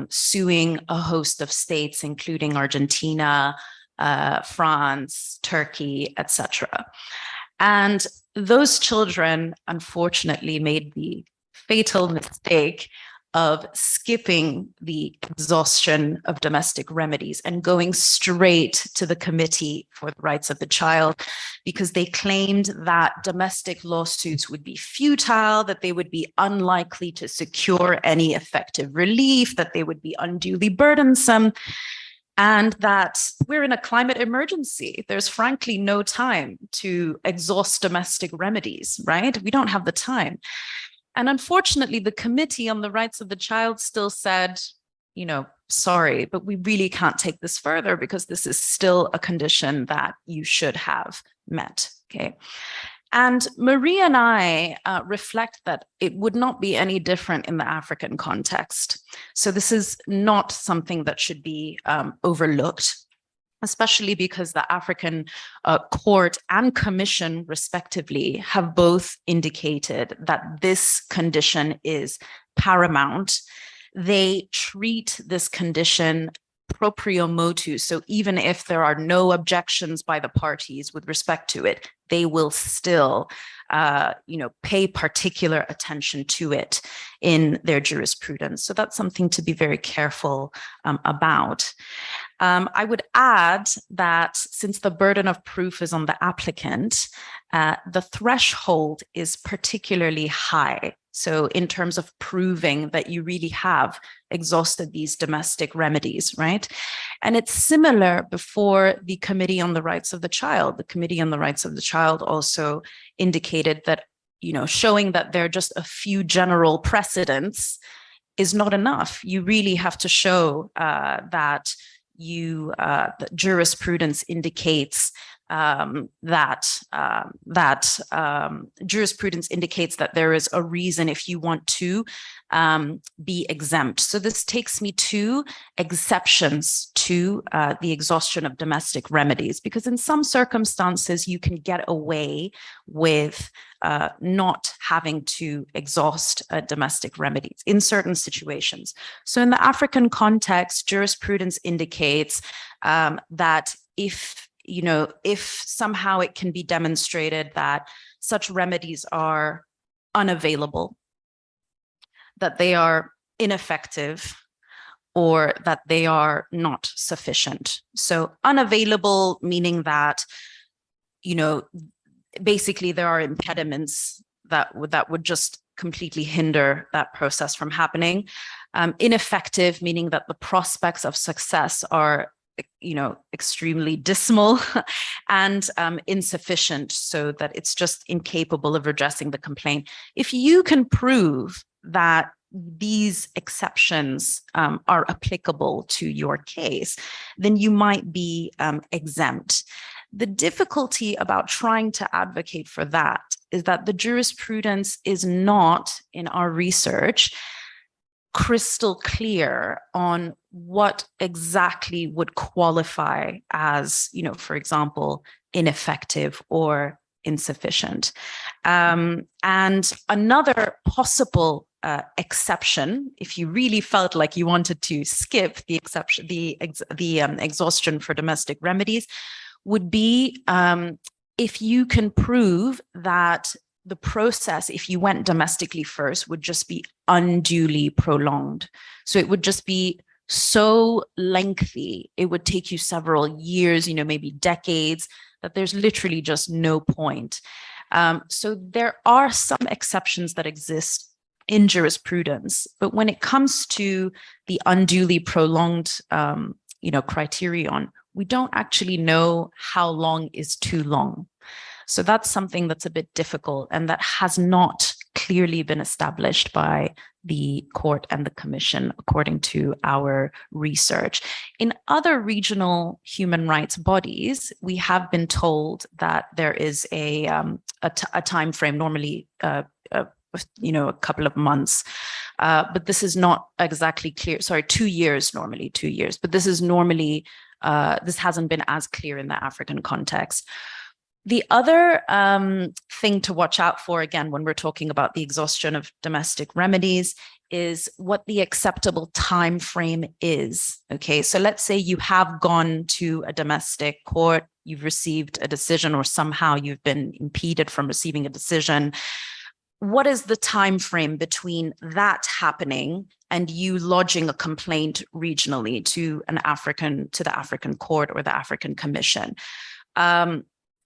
suing a host of states, including Argentina, France, Turkey, etc. And those children, unfortunately, made the fatal mistake of skipping the exhaustion of domestic remedies and going straight to the Committee for the Rights of the Child, because they claimed that domestic lawsuits would be futile, that they would be unlikely to secure any effective relief, that they would be unduly burdensome, and that we're in a climate emergency. There's frankly no time to exhaust domestic remedies, right? We don't have the time. And unfortunately, the Committee on the Rights of the Child still said, sorry, but we really can't take this further because this is still a condition that you should have met, okay? And Marie and I reflect that it would not be any different in the African context. So this is not something that should be overlooked, especially because the African court and commission, respectively, have both indicated that this condition is paramount. They treat this condition proprio motu. So even if there are no objections by the parties with respect to it, they will still pay particular attention to it in their jurisprudence. So that's something to be very careful about. I would add that since the burden of proof is on the applicant, the threshold is particularly high. So in terms of proving that you really have exhausted these domestic remedies, right? And it's similar before the Committee on the Rights of the Child. The Committee on the Rights of the Child also indicated that, showing that there are just a few general precedents is not enough. You really have to show that that jurisprudence indicates jurisprudence indicates that there is a reason if you want to be exempt. So this takes me to exceptions to the exhaustion of domestic remedies, because in some circumstances you can get away with not having to exhaust domestic remedies in certain situations. So in the African context, jurisprudence indicates that if somehow it can be demonstrated that such remedies are unavailable, that they are ineffective, or that they are not sufficient. So unavailable meaning that, basically there are impediments that would just completely hinder that process from happening. Ineffective meaning that the prospects of success are extremely dismal, and insufficient, so that it's just incapable of redressing the complaint. If you can prove that these exceptions are applicable to your case, then you might be exempt. The difficulty about trying to advocate for that is that the jurisprudence is not, in our research, crystal clear on what exactly would qualify as, for example, ineffective or insufficient. And another possible exception, if you really felt like you wanted to skip the exception, the exhaustion for domestic remedies, would be if you can prove that the process, if you went domestically first, would just be unduly prolonged. So it would just be so lengthy, it would take you several years, maybe decades, that there's literally just no point. So there are some exceptions that exist in jurisprudence, but when it comes to the unduly prolonged, criterion, we don't actually know how long is too long. So that's something that's a bit difficult and that has not clearly been established by the court and the commission, according to our research. In other regional human rights bodies, we have been told that there is a time frame, normally a couple of months, but this is not exactly clear. Sorry, 2 years, normally 2 years, but this is normally, this hasn't been as clear in the African context. The other thing to watch out for, again, when we're talking about the exhaustion of domestic remedies, is what the acceptable time frame is. Okay, so let's say you have gone to a domestic court, you've received a decision, or somehow you've been impeded from receiving a decision. What is the time frame between that happening and you lodging a complaint regionally to the African court or the African Commission?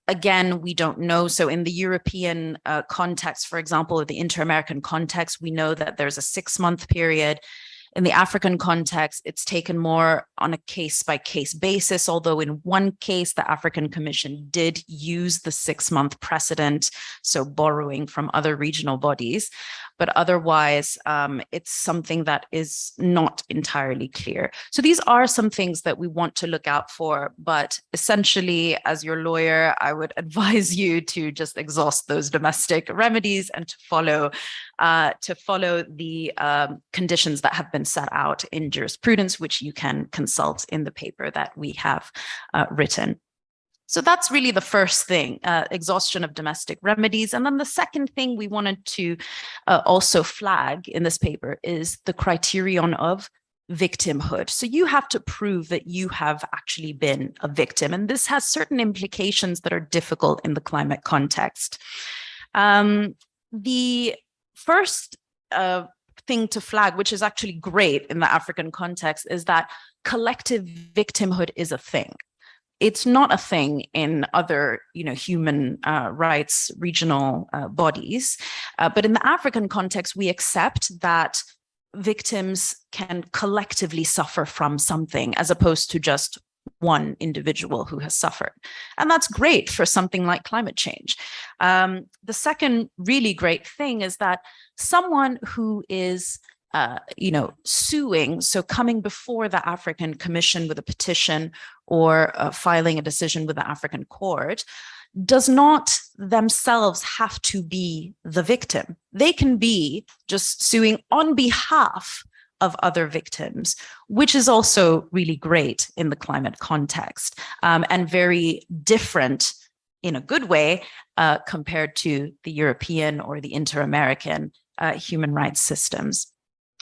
Again, we don't know. So in the European context, for example, or the inter-American context, we know that there's a 6-month period. In the African context, it's taken more on a case-by-case basis, although in one case, the African Commission did use the 6-month precedent, so borrowing from other regional bodies. But otherwise, it's something that is not entirely clear. So these are some things that we want to look out for. But essentially, as your lawyer, I would advise you to just exhaust those domestic remedies and to follow the conditions that have been set out in jurisprudence, which you can consult in the paper that we have written. So that's really the first thing, exhaustion of domestic remedies. And then the second thing we wanted to also flag in this paper is the criterion of victimhood. So you have to prove that you have actually been a victim. And this has certain implications that are difficult in the climate context. The first thing to flag, which is actually great in the African context, is that collective victimhood is a thing. It's not a thing in other, human rights regional bodies. But in the African context, we accept that victims can collectively suffer from something as opposed to just one individual who has suffered. And that's great for something like climate change. The second really great thing is that someone who is suing, so coming before the African Commission with a petition or filing a decision with the African court, does not themselves have to be the victim. They can be just suing on behalf of other victims, which is also really great in the climate context, and very different in a good way compared to the European or the inter-American human rights systems.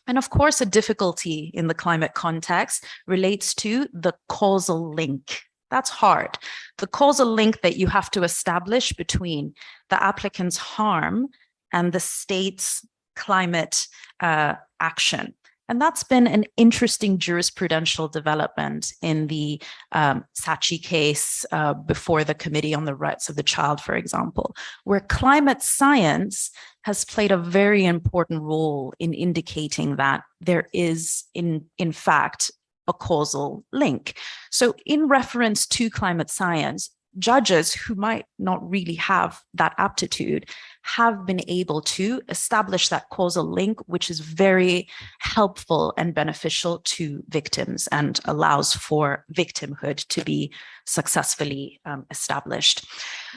And of course, a difficulty in the climate context relates to the causal link. That's hard. The causal link that you have to establish between the applicant's harm and the state's climate action. And that's been an interesting jurisprudential development in the Saatchi case before the Committee on the Rights of the Child, for example, where climate science has played a very important role in indicating that there is, in fact, a causal link. So in reference to climate science, judges who might not really have that aptitude have been able to establish that causal link, which is very helpful and beneficial to victims and allows for victimhood to be successfully established.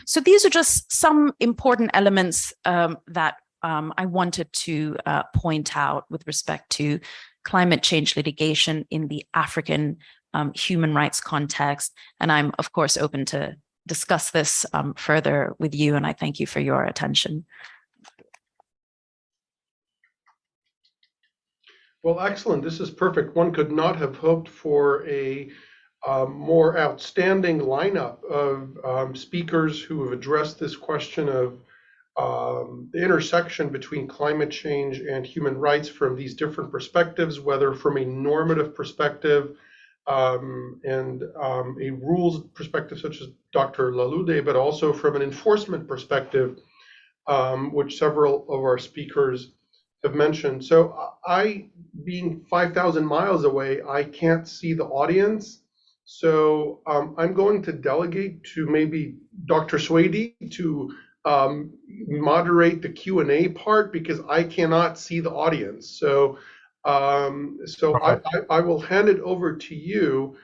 So these are just some important elements that I wanted to point out with respect to climate change litigation in the African human rights context. And I'm, of course, open to discuss this further with you, and I thank you for your attention. Well, excellent. This is perfect. One could not have hoped for a more outstanding lineup of speakers who have addressed this question of the intersection between climate change and human rights from these different perspectives, whether from a normative perspective and a rules perspective, such as Dr. Laludé, but also from an enforcement perspective, which several of our speakers have mentioned. So I, being 5,000 miles away, I can't see the audience. So I'm going to delegate to maybe Dr. Swady to moderate the Q&A part, because I cannot see the audience. So I will hand it over to you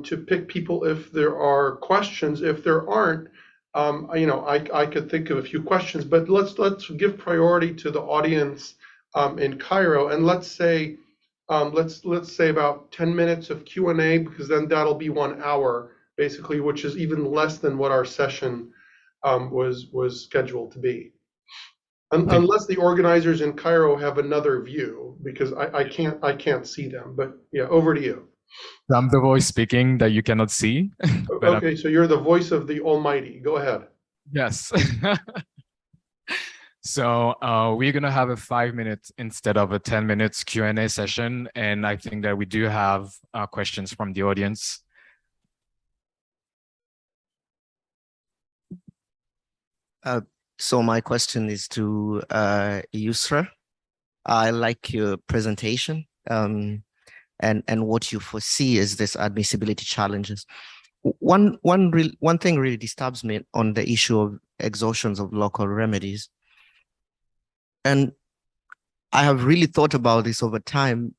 to pick people if there are questions. If there aren't, I could think of a few questions, but let's give priority to the audience in Cairo, and let's say about 10 minutes of Q&A, because then that'll be 1 hour basically, which is even less than what our session was scheduled to be. Unless the organizers in Cairo have another view, because I can't see them. But yeah, over to you. I'm the voice speaking that you cannot see. Okay, so you're the voice of the Almighty. Go ahead. Yes. So we're gonna have a 5 minute instead of a 10 minutes Q&A session, and I think that we do have questions from the audience. So my question is to Yusra. I like your presentation and what you foresee as this admissibility challenges. One thing really disturbs me on the issue of exhaustions of local remedies. And I have really thought about this over time.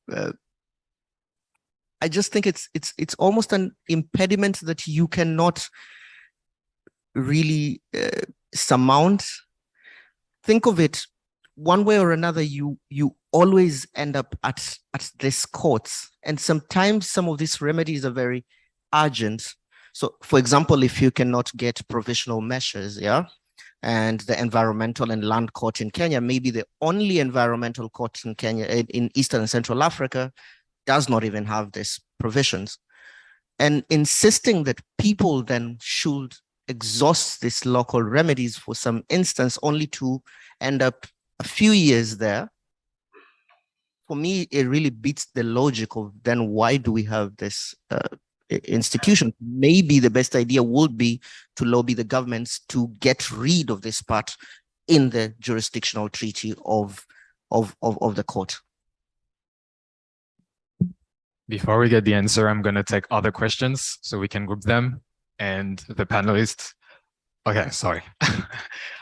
I just think it's almost an impediment that you cannot really surmount. Think of it one way or another, you always end up at this courts, and sometimes some of these remedies are very urgent. So for example, if you cannot get provisional measures, and the environmental and land court in Kenya, maybe the only environmental court in Kenya, in Eastern and Central Africa, does not even have these provisions. And insisting that people then should exhaust these local remedies for some instance only to end up a few years there, for me, it really beats the logic of then why do we have this institution? Maybe the best idea would be to lobby the governments to get rid of this part in the jurisdictional treaty of the court. Before we get the answer, I'm going to take other questions so we can group them. And the panelists, okay, sorry.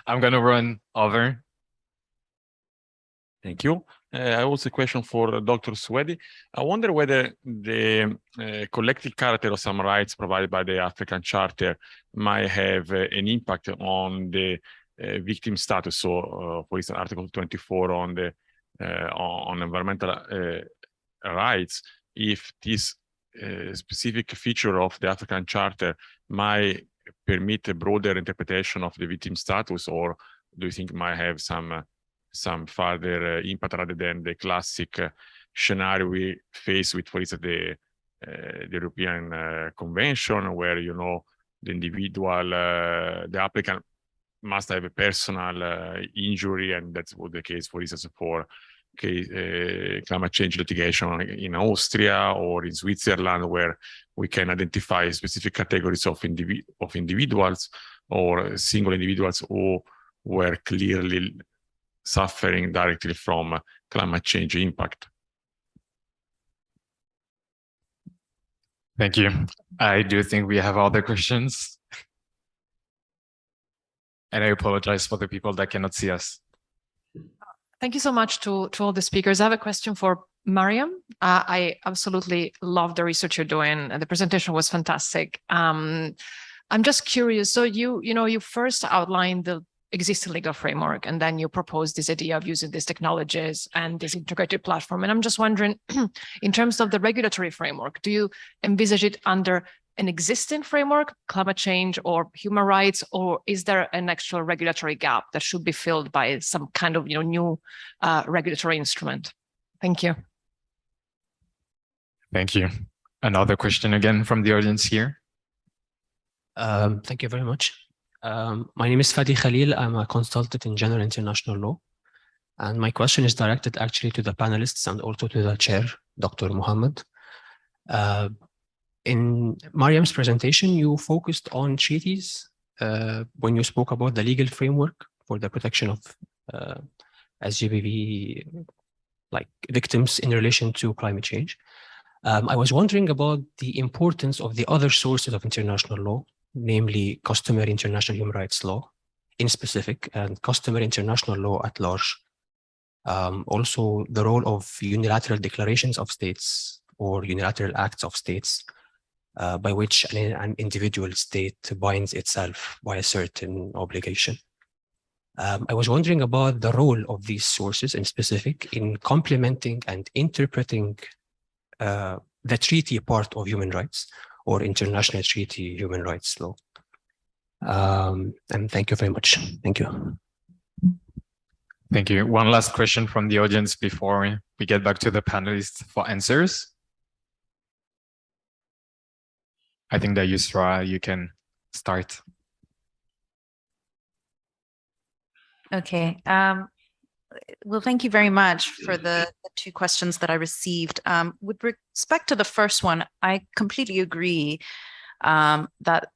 I'm going to run over. Thank you. I also a question for Dr. Swady. I wonder whether the collective character of some rights provided by the African Charter might have an impact on the victim status. So, for instance, Article 24 on the on environmental rights. If this specific feature of the African Charter might permit a broader interpretation of the victim status, or do you think it might have some further impact rather than the classic scenario we face with, for instance, the European Convention, where, you know, the individual, the applicant must have a personal injury, and that's what the case, for instance, for climate change litigation in Austria or in Switzerland, where we can identify specific categories of individuals or single individuals who were clearly suffering directly from climate change impact. Thank you. I do think we have other questions. And I apologize for the people that cannot see us. Thank you so much to all the speakers. I have a question for Mariam. I absolutely love the research you're doing, and the presentation was fantastic. I'm just curious. So you first outlined the existing legal framework, and then you proposed this idea of using these technologies and this integrated platform. And I'm just wondering, in terms of the regulatory framework, do you envisage it under an existing framework, climate change or human rights, or is there an actual regulatory gap that should be filled by some kind of new regulatory instrument? Thank you. Thank you. Another question again from the audience here. Thank you very much. My name is Fadi Khalil. I'm a consultant in general international law. And my question is directed actually to the panelists and also to the chair, Dr. Muhammad. In Mariam's presentation, you focused on treaties when you spoke about the legal framework for the protection of SGBV like victims in relation to climate change. I was wondering about the importance of the other sources of international law, namely customary international human rights law in specific and customary international law at large. Also, the role of unilateral declarations of states or unilateral acts of states by which an individual state binds itself by a certain obligation. I was wondering about the role of these sources in specific in complementing and interpreting the treaty part of human rights or international treaty human rights law. And thank you very much. Thank you. Thank you. One last question from the audience before we get back to the panelists for answers. I think that Yusra, you can start. Okay. Well, thank you very much for the two questions that I received. With respect to the first one, I completely agree that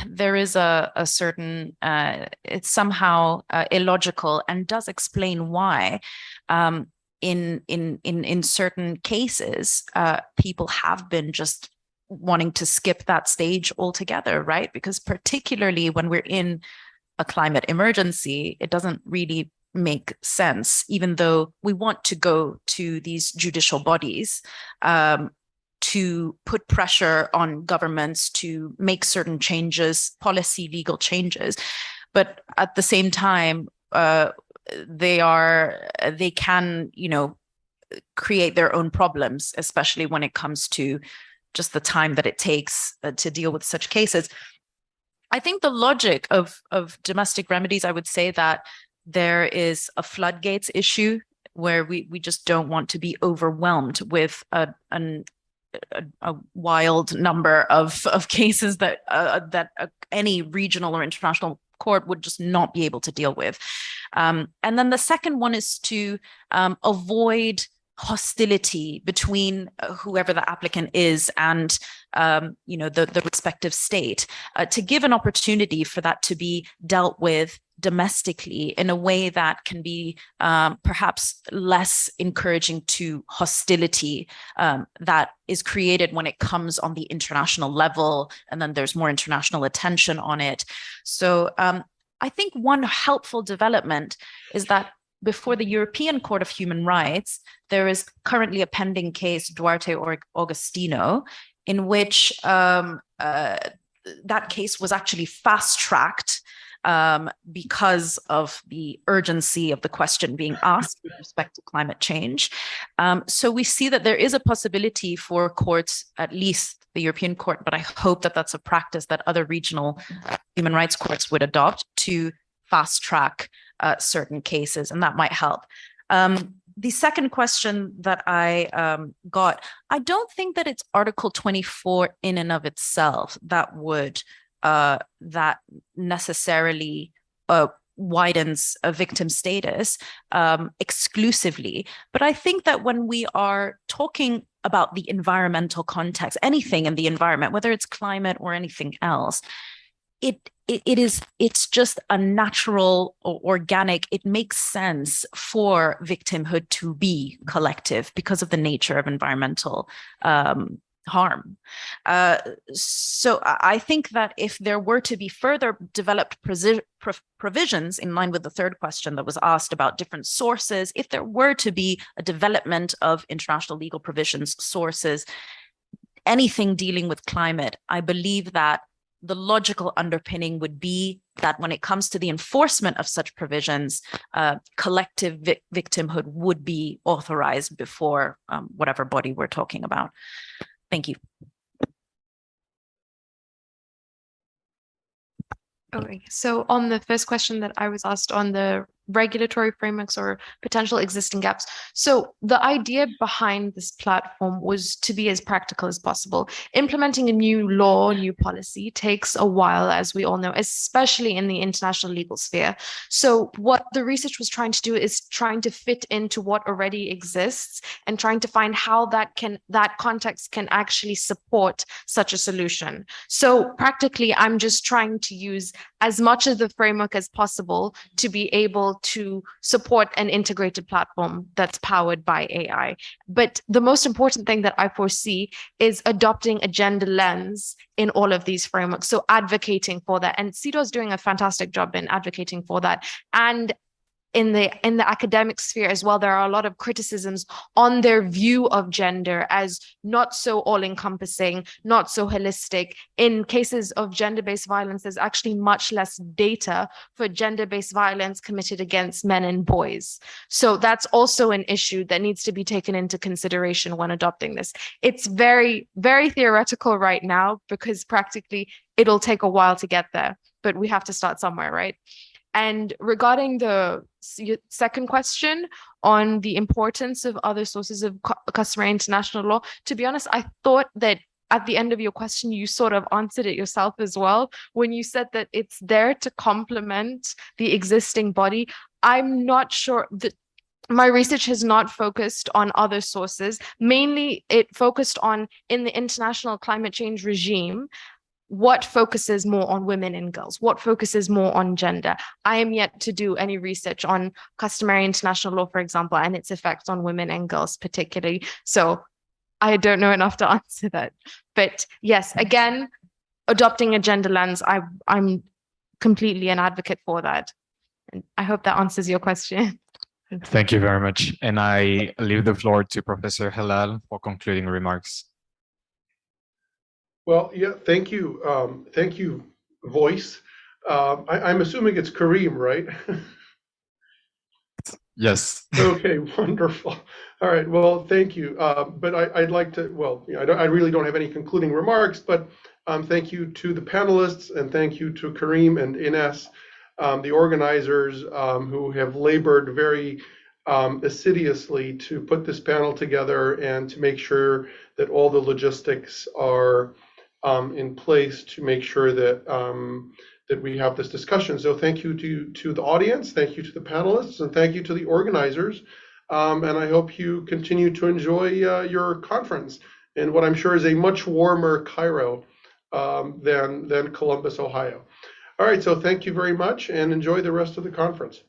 there is a certain, it's somehow illogical and does explain why in certain cases, people have been just wanting to skip that stage altogether, right? Because particularly when we're in a climate emergency, it doesn't really make sense, even though we want to go to these judicial bodies to put pressure on governments to make certain changes, policy, legal changes. But at the same time, they can, create their own problems, especially when it comes to just the time that it takes to deal with such cases. I think the logic of domestic remedies, I would say that there is a floodgates issue where we just don't want to be overwhelmed with a wild number of cases that any regional or international court would just not be able to deal with. And then the second one is to avoid hostility between whoever the applicant is and the respective state, to give an opportunity for that to be dealt with domestically in a way that can be perhaps less encouraging to hostility that is created when it comes on the international level, and then there's more international attention on it. So I think one helpful development is that before the European Court of Human Rights, there is currently a pending case, Duarte or Augustino, in which that case was actually fast-tracked because of the urgency of the question being asked with respect to climate change. So we see that there is a possibility for courts, at least the European Court, but I hope that that's a practice that other regional human rights courts would adopt, to fast-track certain cases, and that might help. The second question that I got, I don't think that it's Article 24 in and of itself that would that necessarily widens a victim status exclusively. But I think that when we are talking about the environmental context, anything in the environment, whether it's climate or anything else, it's just a natural or organic, it makes sense for victimhood to be collective because of the nature of environmental harm. So I think that if there were to be further developed provisions in line with the third question that was asked about different sources, if there were to be a development of international legal provisions, sources, anything dealing with climate, I believe that the logical underpinning would be that when it comes to the enforcement of such provisions, collective victimhood would be authorized before whatever body we're talking about. Thank you. Okay, so on the first question that I was asked on the regulatory frameworks or potential existing gaps. So the idea behind this platform was to be as practical as possible. Implementing a new law, new policy takes a while, as we all know, especially in the international legal sphere. So what the research was trying to do is trying to fit into what already exists and trying to find how that context can actually support such a solution. So practically, I'm just trying to use as much of the framework as possible to be able to support an integrated platform that's powered by AI. But the most important thing that I foresee is adopting a gender lens in all of these frameworks. So advocating for that. And CEDAW is doing a fantastic job in advocating for that. And in the academic sphere as well, there are a lot of criticisms on their view of gender as not so all-encompassing, not so holistic. In cases of gender-based violence, there's actually much less data for gender-based violence committed against men and boys. So that's also an issue that needs to be taken into consideration when adopting this. It's very, very theoretical right now because practically it'll take a while to get there, but we have to start somewhere, right? And regarding the second question on the importance of other sources of customary international law, to be honest, I thought that at the end of your question, you sort of answered it yourself as well, when you said that it's there to complement the existing body. I'm not sure that my research has not focused on other sources. Mainly, it focused on, in the international climate change regime, what focuses more on women and girls, what focuses more on gender. I am yet to do any research on customary international law, for example, and its effects on women and girls particularly. So I don't know enough to answer that. But yes, again, adopting a gender lens, I'm completely an advocate for that. And I hope that answers your question. Thank you very much. And I leave the floor to Professor Helal for concluding remarks. Well, yeah, thank you. Thank you, Voice. I'm assuming it's Kareem, right? Yes. Okay, wonderful. All right, well, thank you. But I'd like to, well, you know, I really don't have any concluding remarks, but thank you to the panelists and thank you to Kareem and Ines, the organizers who have labored very assiduously to put this panel together and to make sure that all the logistics are in place to make sure that that we have this discussion. So thank you to the audience, thank you to the panelists, and thank you to the organizers. And I hope you continue to enjoy your conference in what I'm sure is a much warmer Cairo than Columbus, Ohio. All right, so thank you very much and enjoy the rest of the conference.